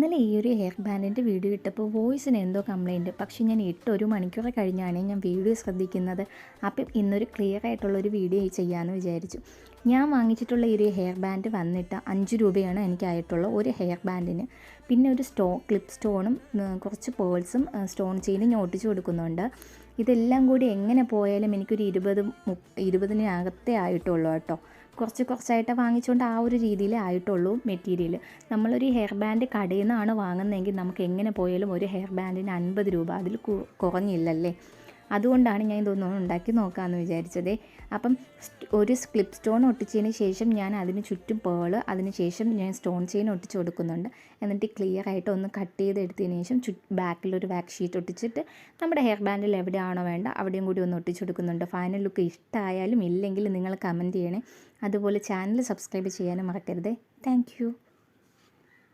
ഇന്നലെ ഈ ഒരു ഹെയർ ബാൻഡിൻ്റെ വീഡിയോ ഇട്ടപ്പോൾ വോയിസിന് എന്തോ കംപ്ലയിൻറ്റ്. പക്ഷേ ഞാൻ ഇട്ട് ഒരു മണിക്കൂർ കഴിഞ്ഞാണ് ഞാൻ വീഡിയോ ശ്രദ്ധിക്കുന്നത്. അപ്പം ഇന്നൊരു ക്ലിയർ ആയിട്ടുള്ളൊരു വീഡിയോ ചെയ്യാമെന്ന് വിചാരിച്ചു. ഞാൻ വാങ്ങിച്ചിട്ടുള്ള ഈ ഒരു ഹെയർ ബാൻഡ് വന്നിട്ട് 5 രൂപയാണ് എനിക്കായിട്ടുള്ള ഒരു ഹെയർ ബാൻഡിന്. പിന്നെ ഒരു ക്ലിപ്പ് സ്റ്റോണും കുറച്ച് പേൾസും സ്റ്റോൺ ചെയിനും ഞാൻ ഒട്ടിച്ച് കൊടുക്കുന്നുണ്ട്. ഇതെല്ലാം കൂടി എങ്ങനെ പോയാലും എനിക്കൊരു 20-ന് ആയിട്ടുള്ളൂ കേട്ടോ. കുറച്ചായിട്ട് വാങ്ങിച്ചുകൊണ്ട് ആ ഒരു രീതിയിലേ ആയിട്ടുള്ളൂ മെറ്റീരിയൽ. നമ്മളൊരു ഹെയർ ബാൻഡ് കടയിൽ നിന്നാണ് വാങ്ങുന്നതെങ്കിൽ നമുക്ക് എങ്ങനെ പോയാലും ഒരു ഹെയർ ബാൻഡിന് 50 രൂപ, അതിൽ കുറഞ്ഞില്ലല്ലേ. അതുകൊണ്ടാണ് ഞാൻ ഇതൊന്നും ഉണ്ടാക്കി നോക്കാമെന്ന് വിചാരിച്ചത്. അപ്പം ഒരു ക്ലിപ്പ് സ്റ്റോൺ ഒട്ടിച്ചതിന് ശേഷം ഞാൻ അതിന് ചുറ്റും പേള്, അതിന് ശേഷം ഞാൻ സ്റ്റോൺ ചെയിൻ ഒട്ടിച്ച് കൊടുക്കുന്നുണ്ട്. എന്നിട്ട് ക്ലിയർ ആയിട്ട് ഒന്ന് കട്ട് ചെയ്തെടുത്തതിന് ശേഷം ബാക്കിലൊരു വാക്സ് ഷീറ്റ് ഒട്ടിച്ചിട്ട് നമ്മുടെ ഹെയർ ബാൻഡിൽ എവിടെയാണോ വേണ്ട അവിടെയും കൂടി ഒന്ന് ഒട്ടിച്ച് കൊടുക്കുന്നുണ്ട്. ഫൈനൽ ലുക്ക് ഇഷ്ടമായാലും ഇല്ലെങ്കിലും നിങ്ങൾ കമൻറ്റ് ചെയ്യണേ. അതുപോലെ ചാനൽ സബ്സ്ക്രൈബ് ചെയ്യാനും മറക്കരുതേ. താങ്ക്